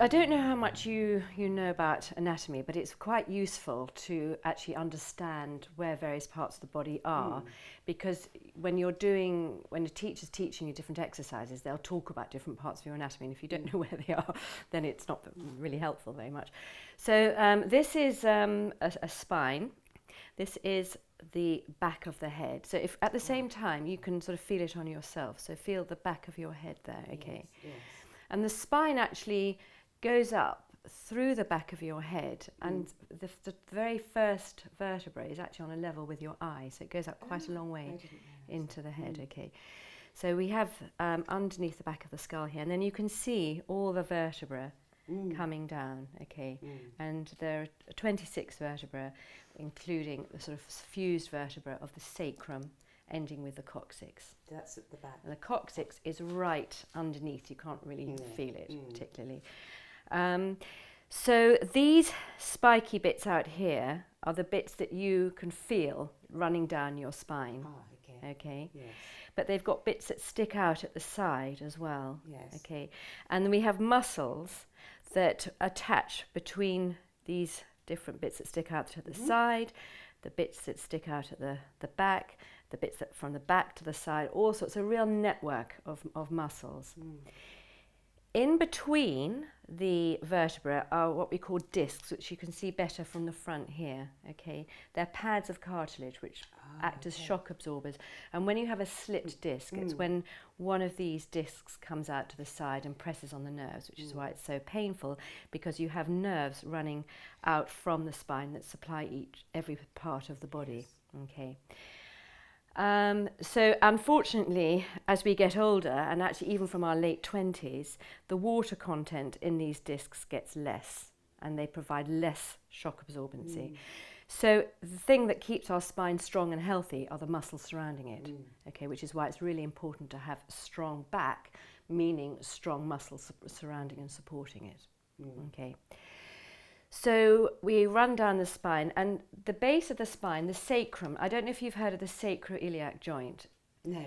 I don't know how much you know about anatomy, but it's quite useful to actually understand where various parts of the body are, because when a teacher's teaching you different exercises, they'll talk about different parts of your anatomy, and if you don't know where they are, then it's not really helpful very much. So this is a spine. This is the back of the head. So if at the same time you can sort of feel it on yourself, so feel the back of your head there, okay? Yes. And the spine actually goes up through the back of your head, and the very first vertebra is actually on a level with your eye, so it goes up quite a long way into the head, okay? So we have underneath the back of the skull here, and then you can see all the vertebra coming down, okay? And there are 26 vertebrae, including the sort of fused vertebra of the sacrum, ending with the coccyx. That's at the back. And the coccyx is right underneath. You can't really feel it particularly. So these spiky bits out here are the bits that you can feel running down your spine. Ah, Okay. Yes. But they've got bits that stick out at the side as well. Yes. Okay. And we have muscles that attach between these different bits that stick out to the side, the bits that stick out at the back, the bits that from the back to the side, all sorts, a real network of muscles. In between the vertebra are what we call discs, which you can see better from the front here, okay? They're pads of cartilage which act as shock absorbers. And when you have a slipped disc, it's when one of these discs comes out to the side and presses on the nerves, which is why it's so painful, because you have nerves running out from the spine that supply every part of the body, okay? So unfortunately, as we get older, and actually even from our late 20s, the water content in these discs gets less, and they provide less shock absorbency. So the thing that keeps our spine strong and healthy are the muscles surrounding it, okay, which is why it's really important to have a strong back, meaning strong muscles surrounding and supporting it, okay. So we run down the spine, and the base of the spine, the sacrum, I don't know if you've heard of the sacroiliac joint. No,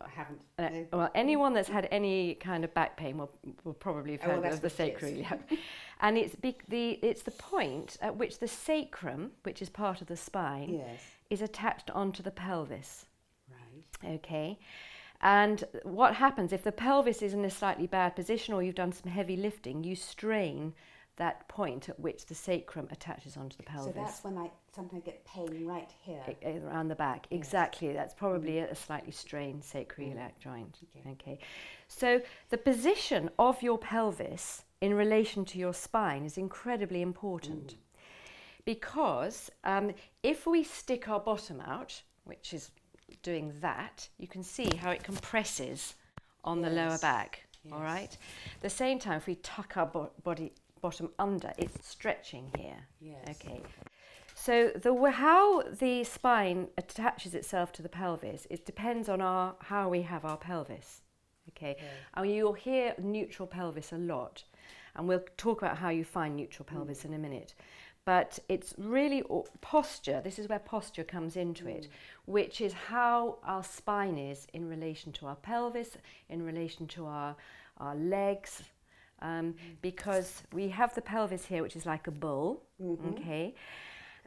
I haven't. No. Well, anyone that's had any kind of back pain will probably have heard of the sacroiliac. And it's the point at which the sacrum, which is part of the spine, is attached onto the pelvis. Right. Okay. And what happens if the pelvis is in a slightly bad position, or you've done some heavy lifting, you strain that point at which the sacrum attaches onto the pelvis. So that's when I sometimes get pain right here. Around the back, exactly. That's probably a slightly strained sacroiliac joint. Okay. So the position of your pelvis in relation to your spine is incredibly important, because if we stick our bottom out, which is doing that, you can see how it compresses on the lower back. All right. At the same time, if we tuck our bottom under, it's stretching here. Okay. So how the spine attaches itself to the pelvis, it depends on how we have our pelvis. Okay. And you'll hear neutral pelvis a lot, and we'll talk about how you find neutral pelvis in a minute. But it's really posture. This is where posture comes into it, which is how our spine is in relation to our pelvis, in relation to our legs. Because we have the pelvis here, which is like a bull, okay?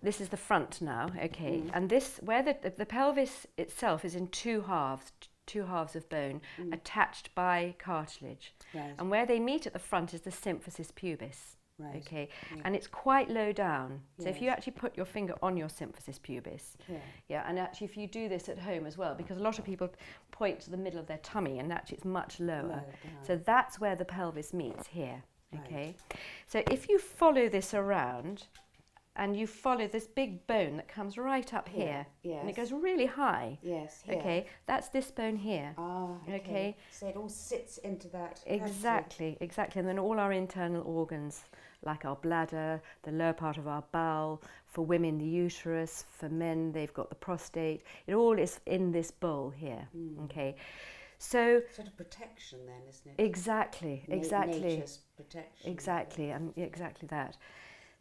This is the front now, okay? And this, where the pelvis itself is in two halves of bone, attached by cartilage. Right. And where they meet at the front is the symphysis pubis, okay? Yeah. And it's quite low down. So if you actually put your finger on your symphysis pubis, and actually if you do this at home as well, because a lot of people point to the middle of their tummy, and actually it's much lower. So that's where the pelvis meets here, okay? So if you follow this around, and you follow this big bone that comes right up here, and it goes really high. Yes, here. Okay, that's this bone here. Okay. So it all sits into that. Exactly. And then all our internal organs, like our bladder, the lower part of our bowel, for women the uterus, for men they've got the prostate. It all is in this bowl here. Okay. So sort of protection then, isn't it? Exactly. Nature's protection. Exactly, and exactly that.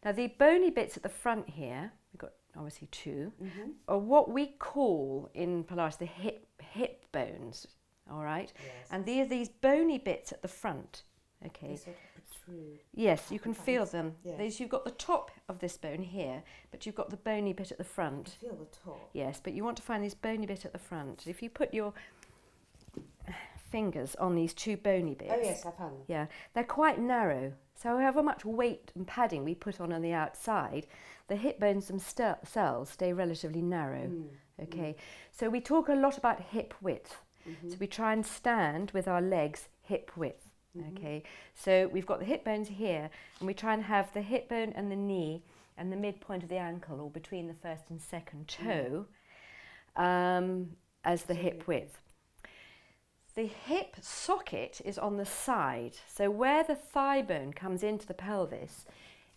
Now the bony bits at the front here, we've got obviously two, are what we call in Pilates the hip bones, all right? Yes. And these bony bits at the front, Okay. They sort of protrude. Yes, you can feel Sometimes. them. Yes. You've got the top of this bone here, but you've got the bony bit at the I front. feel the top. Yes, but you want to find this bony bit at the front. If you put your fingers on these two bony bits, Oh yes, I found them. yeah, they're quite narrow. So however much weight and padding we put on the outside, the hip bones themselves stay relatively narrow. Okay, so we talk a lot about hip width. So we try and stand with our legs hip width. Okay, so we've got the hip bones here, and we try and have the hip bone and the knee and the midpoint of the ankle, or between the first and second toe, as the hip width. The hip socket is on the side, so where the thigh bone comes into the pelvis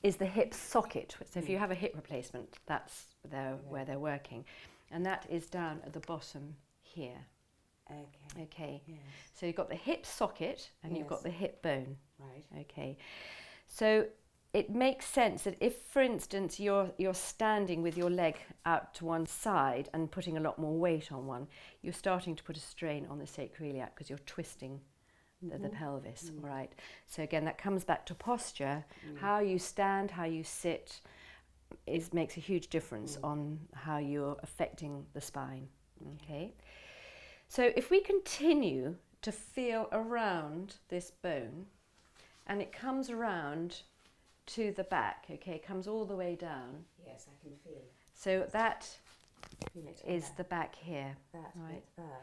is the hip socket. So if you have a hip replacement, that's where they're working, and that is down at the bottom here. Okay. Okay, Yes. so you've got the hip socket and you've got Yes. the hip bone. Right. Okay, so it makes sense that if, for instance, you're standing with your leg out to one side and putting a lot more weight on one, you're starting to put a strain on the sacroiliac because you're twisting the pelvis. All right. So again, that comes back to posture. How you stand, how you sit, makes a huge difference on how you're affecting the spine. Okay. So if we continue to feel around this bone, and it comes around to the back, okay, it comes all the way down. Yes, I can feel it. So that Feel it is there. the back here. That right. bit there.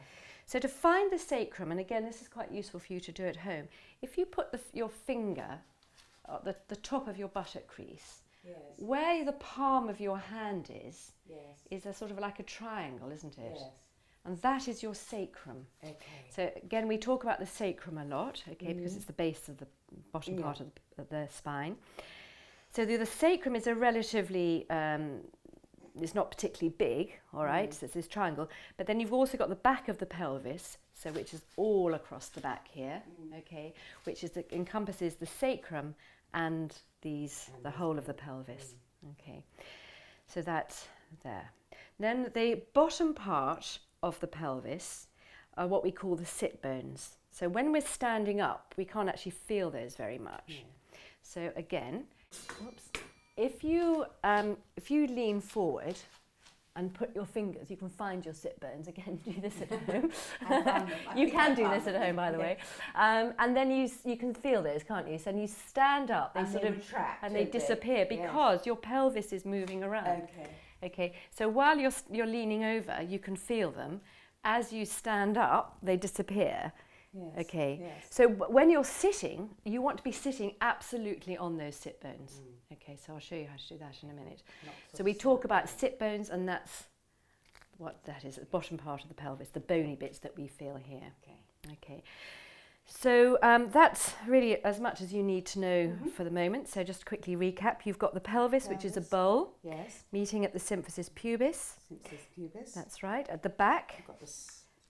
So to find the sacrum, and again, this is quite useful for you to do at home, if you put your finger at the top of your buttock crease, Yes. where the palm of your hand Yes. is a sort of like a triangle, isn't it? Yes. And that is your sacrum. Okay. So again, we talk about the sacrum a lot, okay, because it's the base of the bottom part of the spine. So the sacrum is a relatively, it's not particularly big, all right, so it's this triangle, but then you've also got the back of the pelvis, so which is all across the back here, okay, which is encompasses the sacrum and the whole of the pelvis, okay. So that's there. Then the bottom part of the pelvis are what we call the sit bones. So when we're standing up, we can't actually feel those very much. So again, if you lean forward and put your fingers, you can find your sit bones. Again, do this at home. You can do this at home, by the way. And then you can feel those, can't you? So when you stand up, they And sort they of retract, and they don't they? disappear because your pelvis is moving around. Okay. Okay, so while you're leaning over, you can feel them. As you stand up, they disappear. Yes. Okay, Yes. so when you're sitting, you want to be sitting absolutely on those sit bones. Okay, so I'll show you how to do that in a minute. So we talk about sit bones, and that's what that is, the bottom part of the pelvis, the bony bits that we feel here. Okay. Okay. So that's really as much as you need to know for the moment. So just quickly recap. You've got the pelvis, which is a bowl, Yes. meeting at the symphysis pubis. Symphysis pubis. That's right. At the back, I've got the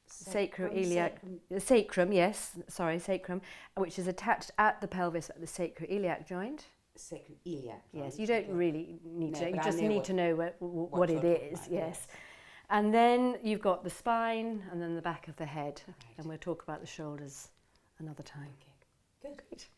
sacroiliac, sacrum. the sacrum, yes, sorry, sacrum, which is attached at the pelvis at the sacroiliac joint. Sacroiliac. Yes, you don't really need No, to. You but I just know need what- to know what you're it talking is. about, Yes. And then you've got the spine, and then the back of the head, Right. and we'll talk about the shoulders another time. Okay. Good. Great.